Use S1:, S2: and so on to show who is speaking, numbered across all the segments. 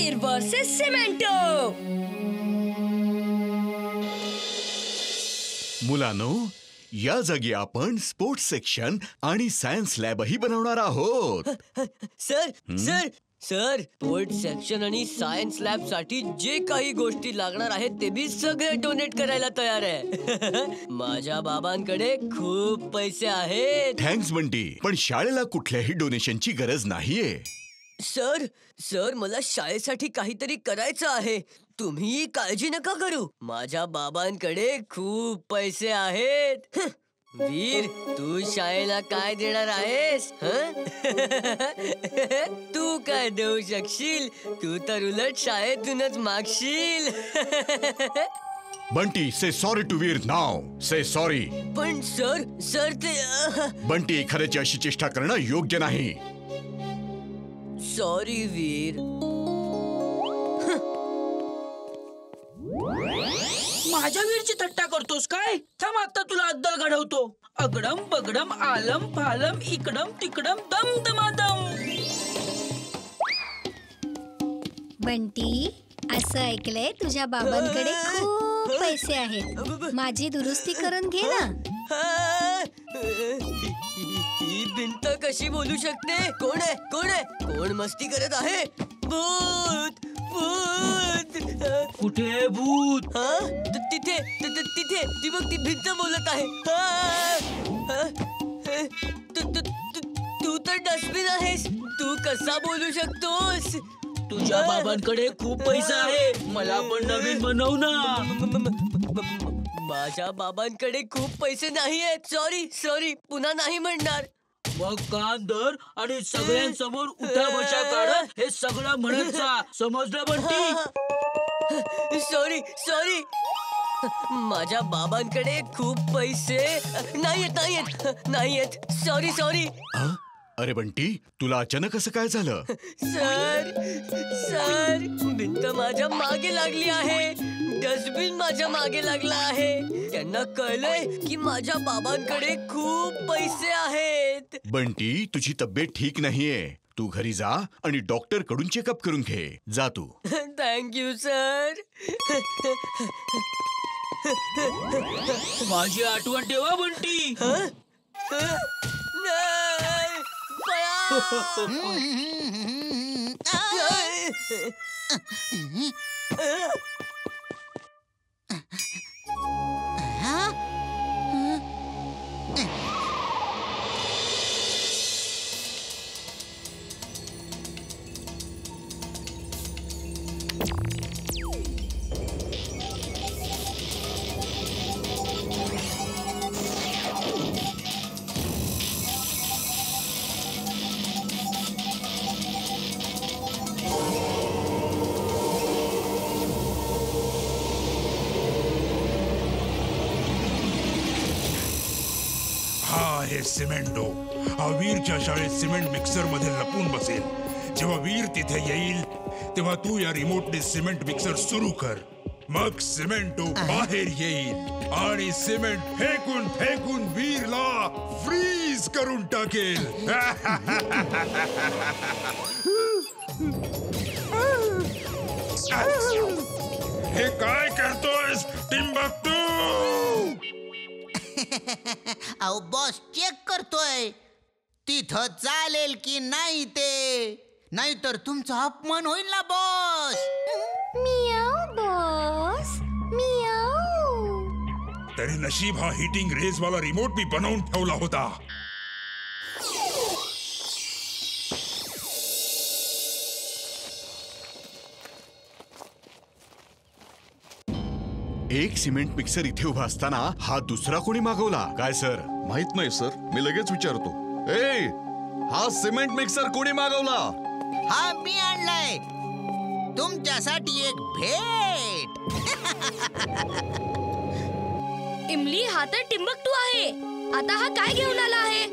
S1: वीर versus सिमेंटो।
S2: मुलांनो, या जागी आपण स्पोर्ट्स सेक्शन आणि सायन्स लॅबही बनवणार आहोत।
S3: Sir sir sir sports section आणि सायन्स लॅब साठी जे काही गोष्टी लागणार आहेत ते मी सगळे डोनेट करायला तयार आहे। माझ्या बाबांकडे खूप पैसे आहेत।
S2: थँक्स बंटी, पण शाळेला कुठल्याही डोनेशनची गरज नाहीये।
S3: सर सर मला शाळेसाठी काहीतरी करायचं आहे, तुम्ही काळजी नका करू, माझ्या बाबांकडे खूप पैसे आहेत। वीर, तू शाळेला काय देणार आहेस? तू काय देऊ शकशील? तू तर उलट शाळेतूनच मागशील।
S2: Bunty, say sorry to Veer now, say sorry.
S3: पण सर सर ते
S2: बंटी, एखाद्याची अशी चेष्टा करणं योग्य नाही।
S3: सॉरी वीर।
S4: माझ्या वीरची थट्टा करतोस काय? थांब, आता तुला अद्दल घडवतो। अगडम बगडम आलम फालम इकडम तिकडम दम दमादम।
S5: बंटी, असं ऐकलंय तुझ्या बाबांकडे खूप पैसे आहेत, माझी दुरुस्ती करून घे ना।
S3: ही भिंत कशी बोलू शकते? कोण आहे? कोण आहे? कोण मस्ती करत आहे? भूत भूत।
S4: कुठे भूत?
S3: तिथे तिथे ती बघ, ती भिंत बोलत आहे। तू तर डस्टबिन आहेस, तू कसा बोलू शकतोस?
S4: तुझ्या बाबांकडे खूप पैसा आहे, मला पण नवीन बनव ना।
S3: माझ्या बाबांकडे खूप पैसे नाही आहेत। सॉरी सॉरी, पुन्हा नाही म्हणणार।
S4: मग कान धर आणि सगळ्यांसमोर उठा बशा काढत हे सगळं म्हणत जा, समजलं बंटी?
S3: सॉरी सॉरी, माझ्या बाबांकडे खूप पैसे नाहीयेत। Sorry sorry.
S2: अरे बंटी, तुला अचानक असं काय झालं?
S3: सर सर, भिंत माझ्या मागे लागली आहे, डस्टबिन माझ्या मागे लागला आहे। त्यांना कळलंय की माझ्या बाबांकडे खूप पैसे आहेत।
S2: बंटी, तुझी तब्येत ठीक नाहीये, तू घरी जा आणि डॉक्टर कडून चेकअप करून घे, जा तू।
S3: Thank you sir.
S4: माझी आठवण ठेवा बंटी।
S6: सिमेंटो हा वीरच्या शाळेत सिमेंट मिक्सर मध्ये लपून बसेल। जेव्हा वीर तिथे येईल तेव्हा तू या रिमोटने सिमेंट मिक्सर सुरू कर, मग सिमेंटो बाहेर येईल आणि सिमेंट फेकून फेकून वीरला फ्रीज करून टाकेल। हे काय करतोयस टिंबकटू?
S7: अहो बॉस, चेक करतोय तिथं चालेल की नाही ते, नाहीतर तुमचा अपमान होईल ना बॉस।
S5: मियाव बॉस, मियाव।
S6: तरी नशीब हा हीटिंग रेज वाला रिमोट मी बनवून ठेवला होता।
S2: एक सिमेंट मिक्सर इथे उभा असताना हा दुसरा कोणी मागवला काय सर?
S8: माहित नाही सर, मी लगेच विचारतो। ए, हा सिमेंट मिक्सर कोणी मागवला?
S7: हा मी आणलाय तुमच्यासाठी एक भेट।
S1: इमली, हा तर टिंबकटू आहे, आता हा काय घेऊन आला आहे?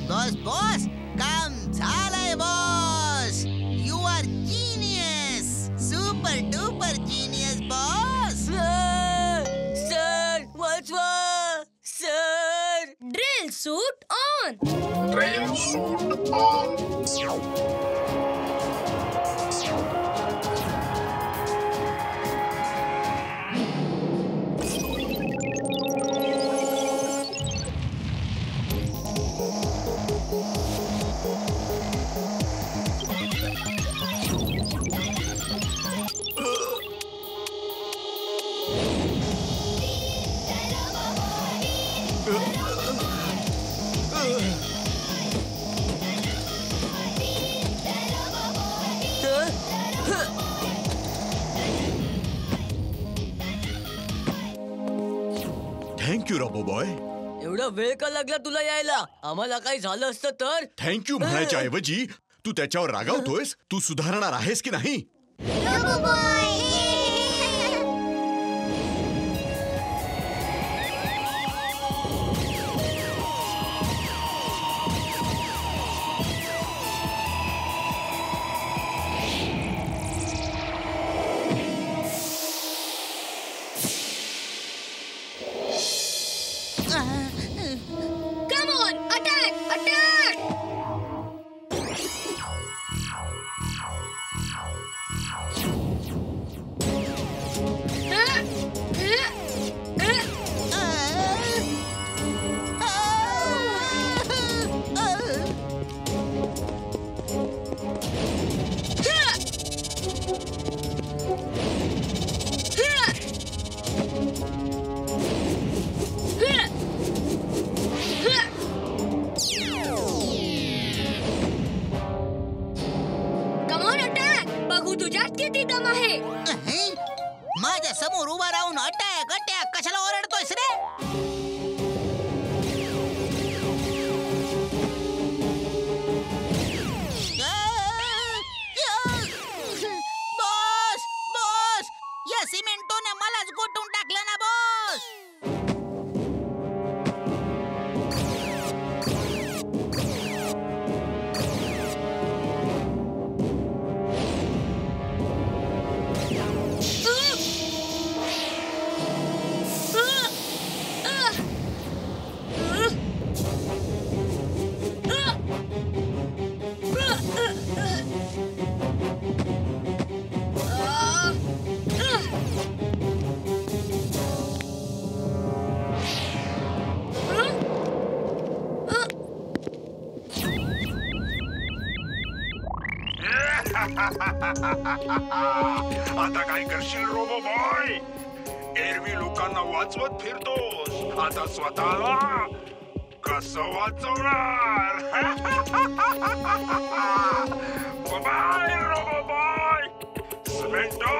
S7: बॉस बॉस काम झालंय boss. You are genius, super duper genius boss.
S3: Sir वाचवा sir.
S1: Drill suit on.
S2: Thank you robo boy.
S3: एवढा वेळ का लागला तुला यायला? आम्हाला काही झालं असतं तर.
S2: थँक्यू म्हणायच्या ऐवजी तू त्याच्यावर रागावतोयस. तू सुधारणार आहेस की नाही?
S1: Come on, attack, attack! Come on, attack! बघू तुझ्यात किती दम आहे.
S7: माझ्या समोर उभा राहून अटॅक अटॅक कशाला ओरडतोयस रे? बॉस बॉस, या सिमेंटोने मलाच गोठून टाकलं ना बॉस.
S6: आता काय करशील रोबो बॉय? एरवी लोकांना वाचवत फिरतोस, आता स्वतःला कसं वाचवणार? Bye robo boy. सिमेंटो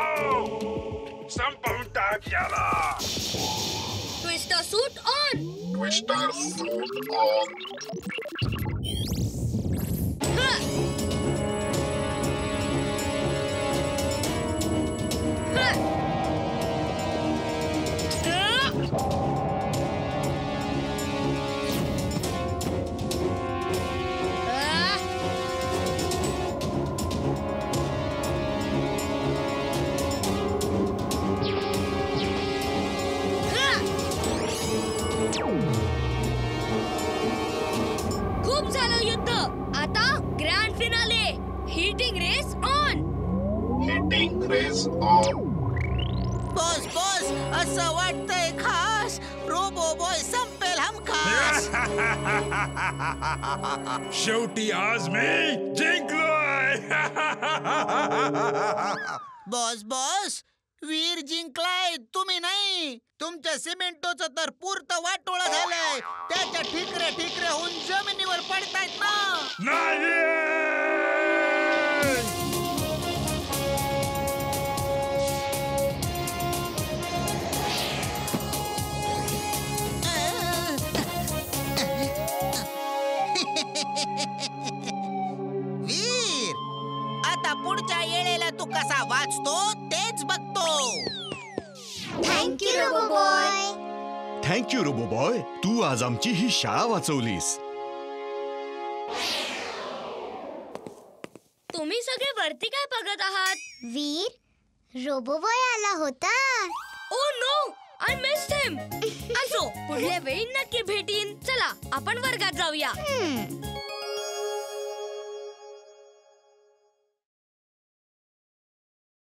S6: संपवून टाक याला.
S1: Twister suit on.
S6: Twister suit on.
S1: खूप झालं युद्ध. आता grand finale. Hitting rays on.
S6: Hitting rays on.
S7: Boss boss, boss असं वाटतंय खास रोबो बॉय संपेल हमखास.
S6: शेवटी आज मी जिंकलोय.
S7: बॉस बॉस वीर जिंकलाय तुम्ही नाही. तुमच्या सिमेंटोचं तर पुरतं वाटोळं झालंय. त्याच्या ठिकरे ठिकरे होऊन जमिनीवर पडतायत ना.
S6: नाही.
S7: वीर आता पुढच्या येळेला तू कसा वाचतो तेच बघतो.
S5: Thank you robo boy.
S2: Thank you robo boy, तू आज आमची ही शाळा वाचवलीस.
S1: तुम्ही सगळे वरती काय बघत आहात?
S5: वीर रोबो बॉय आला होता.
S1: ओ नो, आय मिस्ड हिम. असो, पुढल्या वेळी नक्की भेटीन. चला आपण वर्गात जाऊया.